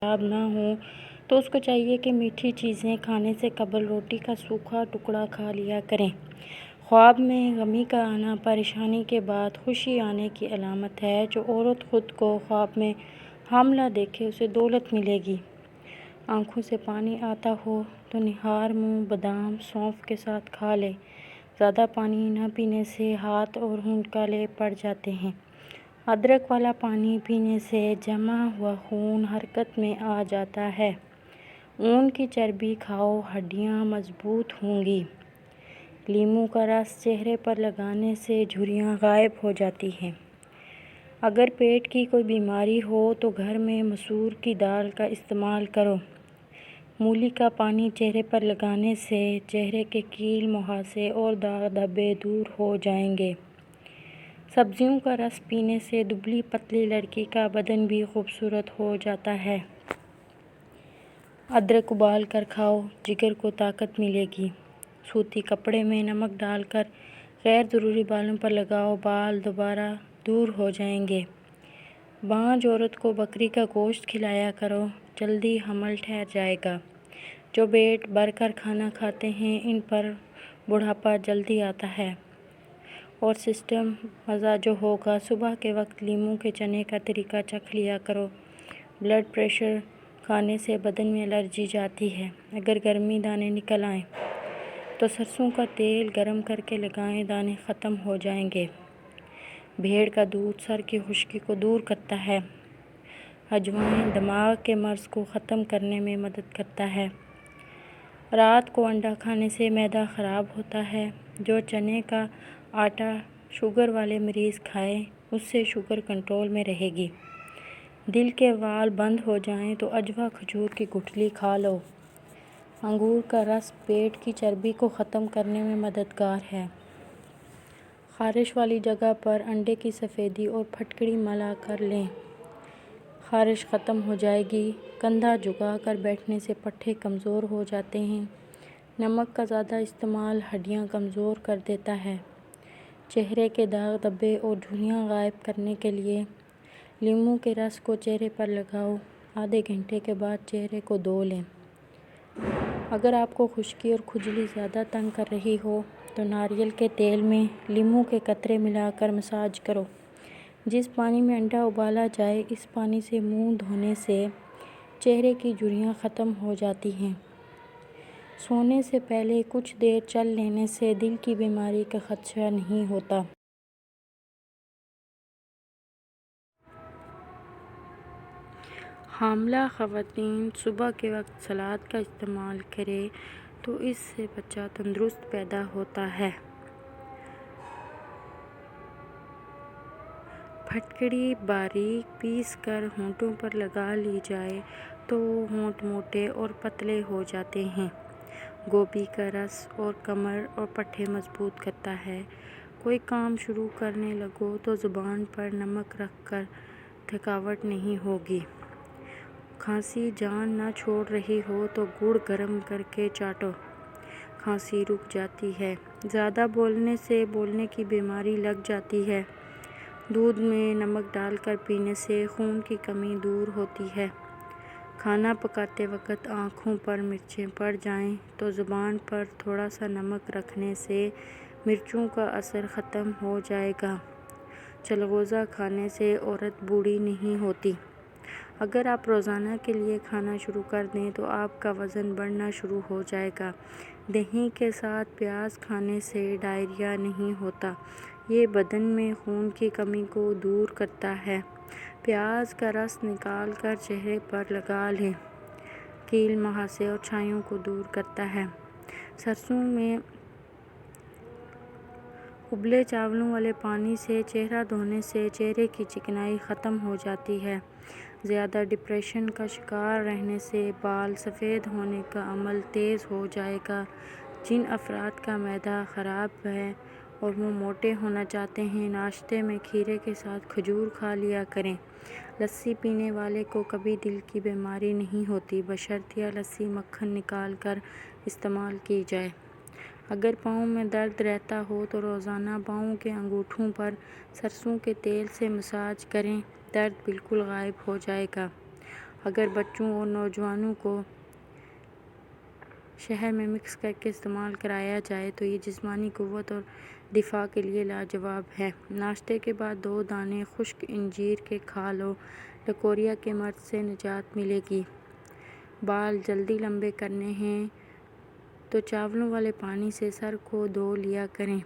خراب نہ ہوں تو اس کو چاہیے کہ میٹھی چیزیں کھانے سے قبل روٹی کا سوکھا ٹکڑا کھا لیا کریں۔ خواب میں غمی کا آنا پریشانی کے بعد خوشی آنے کی علامت ہے۔ جو عورت خود کو خواب میں حاملہ دیکھے اسے دولت ملے گی۔ آنکھوں سے پانی آتا ہو تو نہار منہ بادام سونف کے ساتھ کھا لے۔ زیادہ پانی نہ پینے سے ہاتھ اور ہونٹ کالے پڑ جاتے ہیں۔ ادرک والا پانی پینے سے جمع ہوا خون حرکت میں آ جاتا ہے۔ اونٹ کی چربی کھاؤ، ہڈیاں مضبوط ہوں گی۔ لیموں کا رس چہرے پر لگانے سے جھریاں غائب ہو جاتی ہیں۔ اگر پیٹ کی کوئی بیماری ہو تو گھر میں مسور کی دال کا استعمال کرو۔ مولی کا پانی چہرے پر لگانے سے چہرے کے کیل مہاسے اور داغ دھبے دور ہو جائیں گے۔ سبزیوں کا رس پینے سے دبلی پتلی لڑکی کا بدن بھی خوبصورت ہو جاتا ہے۔ ادرک ابال کر کھاؤ، جگر کو طاقت ملے گی۔ سوتی کپڑے میں نمک ڈال کر غیر ضروری بالوں پر لگاؤ، بال دوبارہ دور ہو جائیں گے۔ بانجھ عورت کو بکری کا گوشت کھلایا کرو، جلدی حمل ٹھہر جائے گا۔ جو پیٹ بھر کر کھانا کھاتے ہیں ان پر بڑھاپا جلدی آتا ہے اور سسٹم مزہ جو ہوگا۔ صبح کے وقت لیموں کے چنے کا طریقہ چکھ لیا کرو۔ بلڈ پریشر کھانے سے بدن میں الرجی جاتی ہے۔ اگر گرمی دانے نکل آئیں تو سرسوں کا تیل گرم کر کے لگائیں، دانے ختم ہو جائیں گے۔ بھیڑ کا دودھ سر کی خشکی کو دور کرتا ہے۔ اجوائن دماغ کے مرض کو ختم کرنے میں مدد کرتا ہے۔ رات کو انڈا کھانے سے معدہ خراب ہوتا ہے۔ جو چنے کا آٹا شوگر والے مریض کھائیں اس سے شوگر کنٹرول میں رہے گی۔ دل کے وال بند ہو جائیں تو عجوا کھجور کی گٹھلی کھا لو۔ انگور کا رس پیٹ کی چربی کو ختم کرنے میں مددگار ہے۔ خارش والی جگہ پر انڈے کی سفیدی اور پھٹکڑی ملا کر لیں، خارش ختم ہو جائے گی۔ کندھا جھکا کر بیٹھنے سے پٹھے کمزور ہو جاتے ہیں۔ نمک کا زیادہ استعمال ہڈیاں کمزور کر دیتا ہے۔ چہرے کے داغ دھبے اور جھریاں غائب کرنے کے لیے لیموں کے رس کو چہرے پر لگاؤ، آدھے گھنٹے کے بعد چہرے کو دھو لیں۔ اگر آپ کو خشکی اور کھجلی زیادہ تنگ کر رہی ہو تو ناریل کے تیل میں لیموں کے قطرے ملا کر مساج کرو۔ جس پانی میں انڈا ابالا جائے اس پانی سے منہ دھونے سے چہرے کی جھریاں ختم ہو جاتی ہیں۔ سونے سے پہلے کچھ دیر چل لینے سے دل کی بیماری کا خدشہ نہیں ہوتا۔ حاملہ خواتین صبح کے وقت سلاد کا استعمال کریں تو اس سے بچہ تندرست پیدا ہوتا ہے۔ پھٹکڑی باریک پیس کر ہونٹوں پر لگا لی جائے تو ہونٹ موٹے اور پتلے ہو جاتے ہیں۔ گوبھی کا رس اور کمر اور پٹھے مضبوط کرتا ہے۔ کوئی کام شروع کرنے لگو تو زبان پر نمک رکھ کر تھکاوٹ نہیں ہوگی۔ کھانسی جان نہ چھوڑ رہی ہو تو گڑ گرم کر کے چاٹو، کھانسی رک جاتی ہے۔ زیادہ بولنے سے بولنے کی بیماری لگ جاتی ہے۔ دودھ میں نمک ڈال کر پینے سے خون کی کمی دور ہوتی ہے۔ کھانا پکاتے وقت آنکھوں پر مرچیں پڑ جائیں تو زبان پر تھوڑا سا نمک رکھنے سے مرچوں کا اثر ختم ہو جائے گا۔ چلغوزہ کھانے سے عورت بوڑھی نہیں ہوتی۔ اگر آپ روزانہ کے لیے کھانا شروع کر دیں تو آپ کا وزن بڑھنا شروع ہو جائے گا۔ دہی کے ساتھ پیاز کھانے سے ڈائریا نہیں ہوتا۔ یہ بدن میں خون کی کمی کو دور کرتا ہے۔ پیاز کا رس نکال کر چہرے پر لگا لیں، کیل مہاسے اور چھایوں کو دور کرتا ہے۔ سرسوں میں ابلے چاولوں والے پانی سے چہرہ دھونے سے چہرے کی چکنائی ختم ہو جاتی ہے۔ زیادہ ڈپریشن کا شکار رہنے سے بال سفید ہونے کا عمل تیز ہو جائے گا۔ جن افراد کا معدہ خراب ہے اور وہ موٹے ہونا چاہتے ہیں ناشتے میں کھیرے کے ساتھ کھجور کھا لیا کریں۔ لسی پینے والے کو کبھی دل کی بیماری نہیں ہوتی بشرطیہ لسی مکھن نکال کر استعمال کی جائے۔ اگر پاؤں میں درد رہتا ہو تو روزانہ پاؤں کے انگوٹھوں پر سرسوں کے تیل سے مساج کریں، درد بالکل غائب ہو جائے گا۔ اگر بچوں اور نوجوانوں کو شہد میں مکس کر کے استعمال کرایا جائے تو یہ جسمانی قوت اور دفاع کے لیے لاجواب ہے۔ ناشتے کے بعد 2 دانے خشک انجیر کے کھا لو، لکوریا کے مرض سے نجات ملے گی۔ بال جلدی لمبے کرنے ہیں تو چاولوں والے پانی سے سر کو دھو لیا کریں۔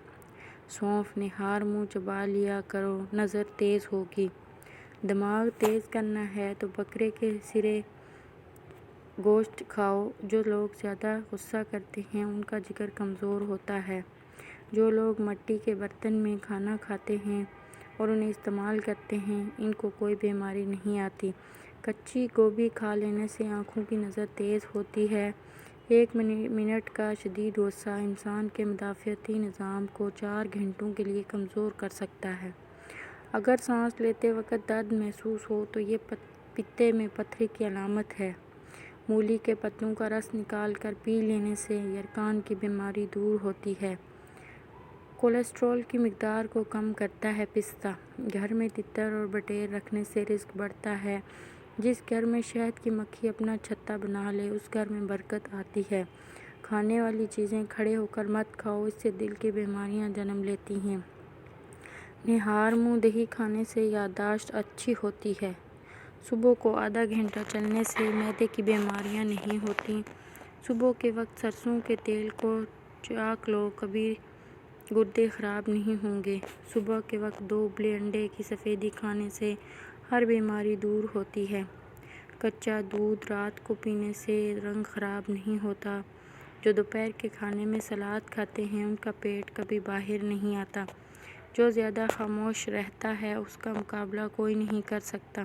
سونف نہار منہ چبا لیا کرو، نظر تیز ہوگی۔ دماغ تیز کرنا ہے تو بکرے کے سرے گوشت کھاؤ۔ جو لوگ زیادہ غصہ کرتے ہیں ان کا جگر کمزور ہوتا ہے۔ جو لوگ مٹی کے برتن میں کھانا کھاتے ہیں اور انہیں استعمال کرتے ہیں ان کو کوئی بیماری نہیں آتی۔ کچی گوبھی کھا لینے سے آنکھوں کی نظر تیز ہوتی ہے۔ 1 منٹ کا شدید غصہ انسان کے مدافعتی نظام کو 4 گھنٹوں کے لیے کمزور کر سکتا ہے۔ اگر سانس لیتے وقت درد محسوس ہو تو یہ پتے میں پتھری کی علامت ہے۔ مولی کے پتوں کا رس نکال کر پی لینے سے یرقان کی بیماری دور ہوتی ہے۔ کولیسٹرول کی مقدار کو کم کرتا ہے پستہ۔ گھر میں تتر اور بٹیر رکھنے سے رزق بڑھتا ہے۔ جس گھر میں شہد کی مکھی اپنا چھتا بنا لے اس گھر میں برکت آتی ہے۔ کھانے والی چیزیں کھڑے ہو کر مت کھاؤ، اس سے دل کی بیماریاں جنم لیتی ہیں۔ نہار منہ دہی کھانے سے یادداشت اچھی ہوتی ہے۔ صبح کو آدھا گھنٹہ چلنے سے معدے کی بیماریاں نہیں ہوتیں۔ صبح کے وقت سرسوں کے تیل کو چاک لو، کبھی گردے خراب نہیں ہوں گے۔ صبح کے وقت 2 ابلے انڈے کی سفیدی کھانے سے ہر بیماری دور ہوتی ہے۔ کچا دودھ رات کو پینے سے رنگ خراب نہیں ہوتا۔ جو دوپہر کے کھانے میں سلاد کھاتے ہیں ان کا پیٹ کبھی باہر نہیں آتا۔ جو زیادہ خاموش رہتا ہے اس کا مقابلہ کوئی نہیں کر سکتا۔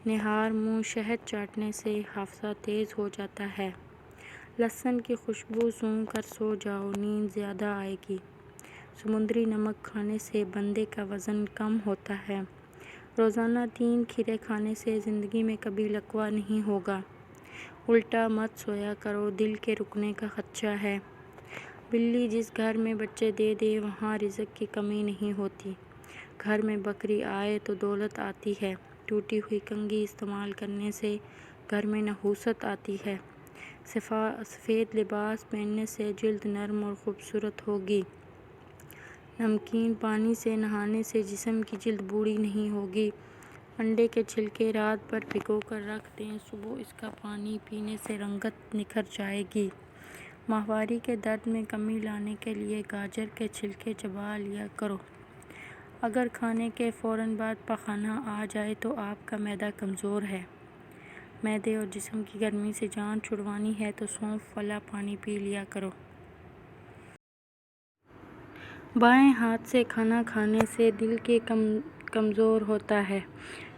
نہار منہ شہد چاٹنے سے حافظہ تیز ہو جاتا ہے۔ لہسن کی خوشبو سونگھ کر سو جاؤ، نیند زیادہ آئے گی۔ سمندری نمک کھانے سے بندے کا وزن کم ہوتا ہے۔ روزانہ 3 کھیرے کھانے سے زندگی میں کبھی لقوہ نہیں ہوگا۔ الٹا مت سویا کرو، دل کے رکنے کا خدشہ ہے۔ بلی جس گھر میں بچے دے دے وہاں رزق کی کمی نہیں ہوتی۔ گھر میں بکری آئے تو دولت آتی ہے۔ ٹوٹی ہوئی کنگھی استعمال کرنے سے گھر میں نحوست آتی ہے۔ سفید لباس پہننے سے جلد نرم اور خوبصورت ہوگی۔ نمکین پانی سے نہانے سے جسم کی جلد بوڑھی نہیں ہوگی۔ انڈے کے چھلکے رات بھر بھگو کر رکھ دیں، صبح اس کا پانی پینے سے رنگت نکھر جائے گی۔ ماہواری کے درد میں کمی لانے کے لیے گاجر کے چھلکے چبا لیا کرو۔ اگر کھانے کے فوراً بعد پخانہ آ جائے تو آپ کا معدہ کمزور ہے۔ معدے اور جسم کی گرمی سے جان چھڑوانی ہے تو سونف والا پانی پی لیا کرو۔ بائیں ہاتھ سے کھانا کھانے سے دل کی کمزور ہوتا ہے۔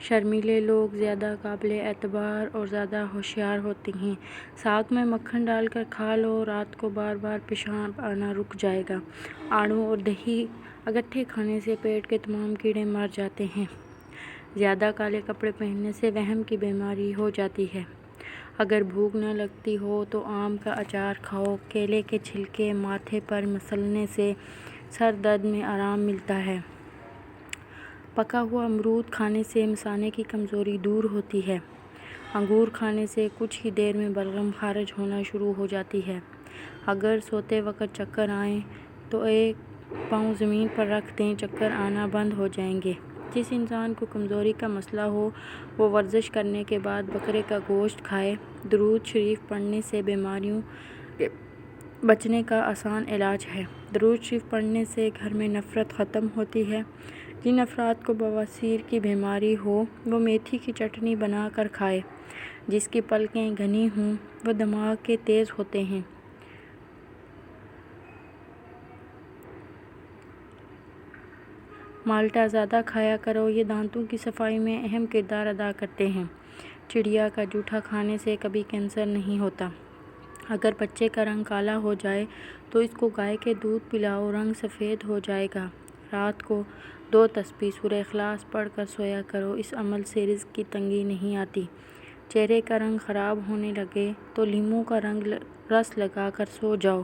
شرمیلے لوگ زیادہ قابل اعتبار اور زیادہ ہوشیار ہوتے ہیں۔ ساگ میں مکھن ڈال کر کھا لو، رات کو بار بار پیشاب آنا رک جائے گا۔ آڑو اور دہی اکٹھے کھانے سے پیٹ کے تمام کیڑے مر جاتے ہیں۔ زیادہ کالے کپڑے پہننے سے وہم کی بیماری ہو جاتی ہے۔ اگر بھوک نہ لگتی ہو تو آم کا اچار کھاؤ۔ کیلے کے چھلکے ماتھے پر مسلنے سے سر درد میں آرام ملتا ہے۔ پکا ہوا امرود کھانے سے مثانے کی کمزوری دور ہوتی ہے۔ انگور کھانے سے کچھ ہی دیر میں بلغم خارج ہونا شروع ہو جاتی ہے۔ اگر سوتے وقت چکر آئیں تو 1 پاؤں زمین پر رکھ دیں، چکر آنا بند ہو جائیں گے۔ جس انسان کو کمزوری کا مسئلہ ہو وہ ورزش کرنے کے بعد بکرے کا گوشت کھائے۔ درود شریف پڑھنے سے بیماریوں کے بچنے کا آسان علاج ہے۔ درود شریف پڑھنے سے گھر میں نفرت ختم ہوتی ہے۔ جن افراد کو بواسیر کی بیماری ہو وہ میتھی کی چٹنی بنا کر کھائے۔ جس کی پلکیں گھنی ہوں وہ دماغ کے تیز ہوتے ہیں۔ مالٹا زیادہ کھایا کرو، یہ دانتوں کی صفائی میں اہم کردار ادا کرتے ہیں۔ چڑیا کا جوٹھا کھانے سے کبھی کینسر نہیں ہوتا۔ اگر بچے کا رنگ کالا ہو جائے تو اس کو گائے کے دودھ پلاؤ، رنگ سفید ہو جائے گا۔ رات کو 2 تسبیح سورہ اخلاص پڑھ کر سویا کرو، اس عمل سے رزق کی تنگی نہیں آتی۔ چہرے کا رنگ خراب ہونے لگے تو لیموں کا رس لگا کر سو جاؤ۔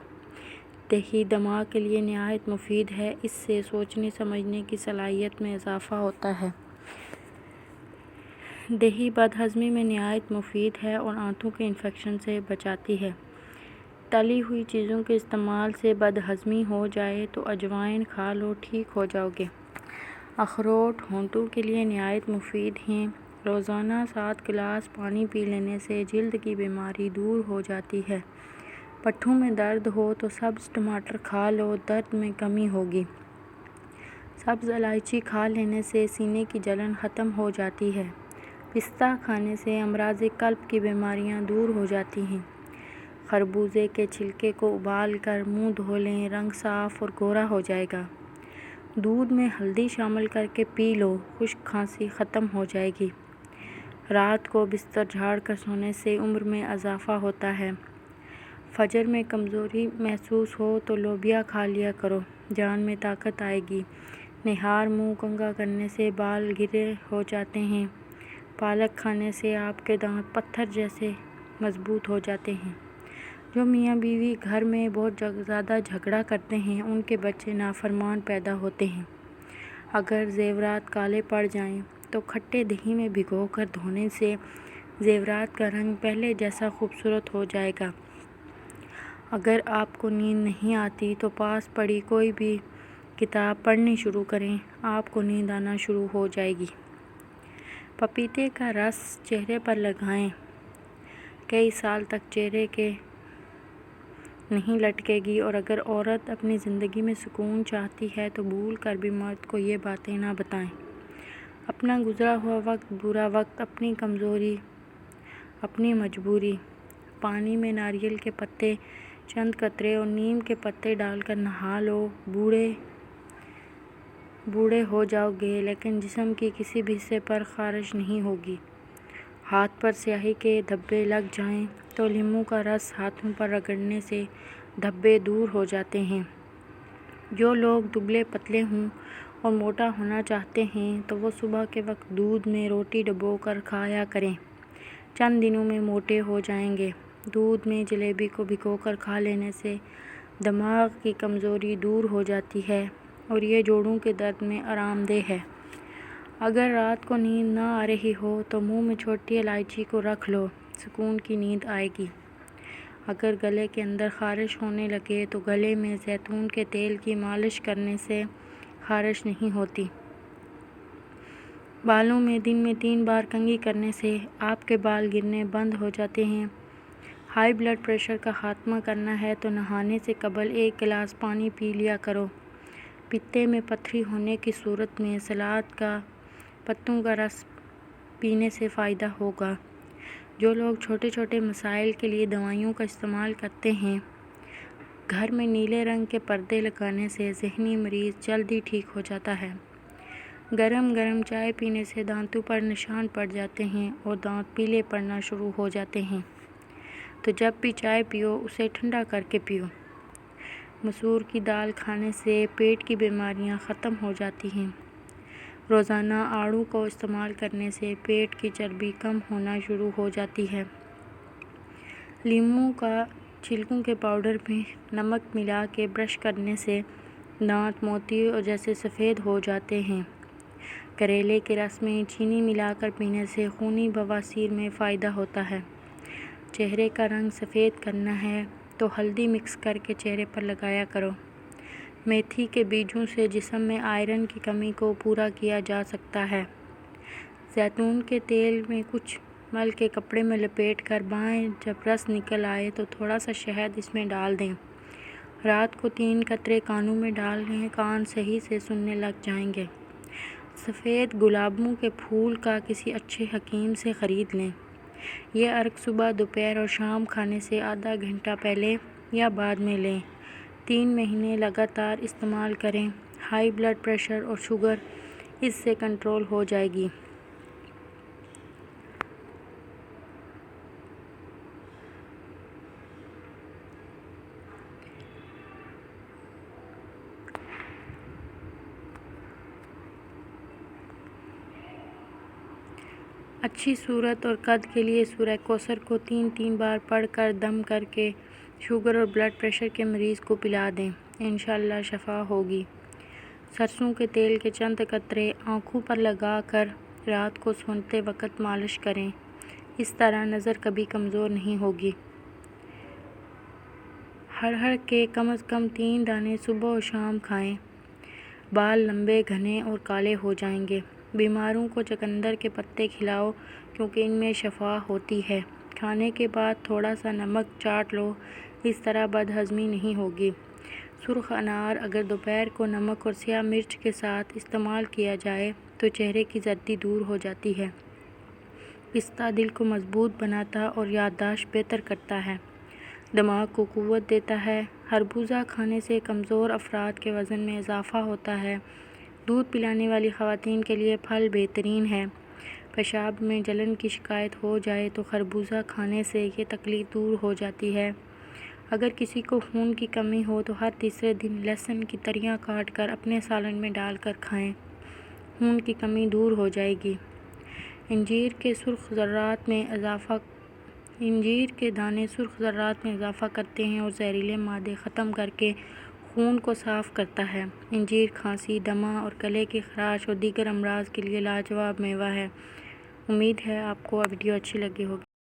دہی دماغ کے لیے نہایت مفید ہے، اس سے سوچنے سمجھنے کی صلاحیت میں اضافہ ہوتا ہے۔ دہی بد ہضمی میں نہایت مفید ہے اور آنتوں کے انفیکشن سے بچاتی ہے۔ تلی ہوئی چیزوں کے استعمال سے بد ہضمی ہو جائے تو اجوائن کھا لو، ٹھیک ہو جاؤ گے۔ اخروٹ ہونٹوں کے لیے نہایت مفید ہیں۔ روزانہ 7 گلاس پانی پی لینے سے جلد کی بیماری دور ہو جاتی ہے۔ پٹھوں میں درد ہو تو سبز ٹماٹر کھا لو، درد میں کمی ہوگی۔ سبز الائچی کھا لینے سے سینے کی جلن ختم ہو جاتی ہے۔ پستہ کھانے سے امراض قلب کی بیماریاں دور ہو جاتی ہیں۔ خربوزے کے چھلکے کو ابال کر منہ دھو لیں، رنگ صاف اور گورا ہو جائے گا۔ دودھ میں ہلدی شامل کر کے پی لو، خشک کھانسی ختم ہو جائے گی۔ رات کو بستر جھاڑ کر سونے سے عمر میں اضافہ ہوتا ہے۔ فجر میں کمزوری محسوس ہو تو لوبیا کھا لیا کرو، جان میں طاقت آئے گی۔ نہار منہ کنگھا کرنے سے بال گرے ہو جاتے ہیں۔ پالک کھانے سے آپ کے دانت پتھر جیسے مضبوط ہو جاتے ہیں۔ جو میاں بیوی گھر میں بہت زیادہ جھگڑا کرتے ہیں، ان کے بچے نافرمان پیدا ہوتے ہیں۔ اگر زیورات کالے پڑ جائیں تو کھٹے دہی میں بھگو کر دھونے سے زیورات کا رنگ پہلے جیسا خوبصورت ہو جائے گا۔ اگر آپ کو نیند نہیں آتی تو پاس پڑی کوئی بھی کتاب پڑھنی شروع کریں، آپ کو نیند آنا شروع ہو جائے گی۔ پپیتے کا رس چہرے پر لگائیں، کئی سال تک چہرے کے نہیں لٹکے گی۔ اور اگر عورت اپنی زندگی میں سکون چاہتی ہے تو بھول کر بھی مرد کو یہ باتیں نہ بتائیں۔ اپنا گزرا ہوا وقت، برا وقت، اپنی کمزوری، اپنی مجبوری۔ پانی میں ناریل کے پتے، چند قطرے اور نیم کے پتے ڈال کر نہا لو، بوڑھے ہو جاؤ گے لیکن جسم کی کسی بھی حصے پر خارش نہیں ہوگی۔ ہاتھ پر سیاہی کے دھبے لگ جائیں تو لیموں کا رس ہاتھوں پر رگڑنے سے دھبے دور ہو جاتے ہیں۔ جو لوگ دبلے پتلے ہوں اور موٹا ہونا چاہتے ہیں تو وہ صبح کے وقت دودھ میں روٹی ڈبو کر کھایا کریں، چند دنوں میں موٹے ہو جائیں گے۔ دودھ میں جلیبی کو بھگو کر کھا لینے سے دماغ کی کمزوری دور ہو جاتی ہے اور یہ جوڑوں کے درد میں آرام دہ ہے۔ اگر رات کو نیند نہ آ رہی ہو تو منہ میں چھوٹی الائچی کو رکھ لو، سکون کی نیند آئے گی۔ اگر گلے کے اندر خارش ہونے لگے تو گلے میں زیتون کے تیل کی مالش کرنے سے خارش نہیں ہوتی۔ بالوں میں دن میں 3 بار کنگھی کرنے سے آپ کے بال گرنے بند ہو جاتے ہیں۔ ہائی بلڈ پریشر کا خاتمہ کرنا ہے تو نہانے سے قبل 1 گلاس پانی پی لیا کرو۔ پتے میں پتھری ہونے کی صورت میں سلاد کا پتوں کا رس پینے سے فائدہ ہوگا۔ جو لوگ چھوٹے چھوٹے مسائل کے لیے دوائیوں کا استعمال کرتے ہیں، گھر میں نیلے رنگ کے پردے لگانے سے ذہنی مریض جلدی ٹھیک ہو جاتا ہے۔ گرم گرم چائے پینے سے دانتوں پر نشان پڑ جاتے ہیں اور دانت پیلے پڑنا شروع ہو جاتے ہیں، تو جب بھی چائے پیو اسے ٹھنڈا کر کے پیو۔ مسور کی دال کھانے سے پیٹ کی بیماریاں ختم ہو جاتی ہیں۔ روزانہ آڑو کو استعمال کرنے سے پیٹ کی چربی کم ہونا شروع ہو جاتی ہے۔ لیموں کا چھلکوں کے پاؤڈر میں نمک ملا کے برش کرنے سے دانت موتی جیسے سفید ہو جاتے ہیں۔ کریلے کے رس میں چینی ملا کر پینے سے خونی بواسیر میں فائدہ ہوتا ہے۔ چہرے کا رنگ سفید کرنا ہے تو ہلدی مکس کر کے چہرے پر لگایا کرو۔ میتھی کے بیجوں سے جسم میں آئرن کی کمی کو پورا کیا جا سکتا ہے۔ زیتون کے تیل میں کچھ مل کے کپڑے میں لپیٹ کر بہائیں، جب رس نکل آئے تو تھوڑا سا شہد اس میں ڈال دیں۔ رات کو 3 قطرے کانوں میں ڈال لیں، کان صحیح سے سننے لگ جائیں گے۔ سفید گلابوں کے پھول کا کسی اچھے حکیم سے خرید لیں۔ یہ عرق صبح، دوپہر اور شام کھانے سے آدھا گھنٹہ پہلے یا بعد میں لیں۔ 3 مہینے لگاتار استعمال کریں، ہائی بلڈ پریشر اور شوگر اس سے کنٹرول ہو جائے گی۔ اچھی صورت اور قد کے لیے سورہ کوثر کو 3 بار پڑھ کر دم کر کے شوگر اور بلڈ پریشر کے مریض کو پلا دیں، انشاءاللہ شفا ہوگی۔ سرسوں کے تیل کے چند قطرے آنکھوں پر لگا کر رات کو سوتے وقت مالش کریں، اس طرح نظر کبھی کمزور نہیں ہوگی۔ ہڑہڑ کے کم از کم 3 دانے صبح و شام کھائیں، بال لمبے گھنے اور کالے ہو جائیں گے۔ بیماروں کو چقندر کے پتے کھلاؤ کیونکہ ان میں شفا ہوتی ہے۔ کھانے کے بعد تھوڑا سا نمک چاٹ لو، اس طرح بد ہضمی نہیں ہوگی۔ سرخ انار اگر دوپہر کو نمک اور سیاہ مرچ کے ساتھ استعمال کیا جائے تو چہرے کی زردی دور ہو جاتی ہے۔ پستہ دل کو مضبوط بناتا اور یادداشت بہتر کرتا ہے، دماغ کو قوت دیتا ہے۔ خربوزہ کھانے سے کمزور افراد کے وزن میں اضافہ ہوتا ہے۔ دودھ پلانے والی خواتین کے لیے پھل بہترین ہے۔ پیشاب میں جلن کی شکایت ہو جائے تو خربوزہ کھانے سے یہ تکلیف دور ہو جاتی ہے۔ اگر کسی کو خون کی کمی ہو تو ہر تیسرے دن لہسن کی تریاں کاٹ کر اپنے سالن میں ڈال کر کھائیں، خون کی کمی دور ہو جائے گی۔ انجیر کے دانے سرخ ذرات میں اضافہ کرتے ہیں اور زہریلے مادے ختم کر کے خون کو صاف کرتا ہے۔ انجیر کھانسی، دمہ اور گلے کی خراش اور دیگر امراض کے لیے لاجواب میوہ ہے۔ امید ہے آپ کو ویڈیو اچھی لگی ہوگی۔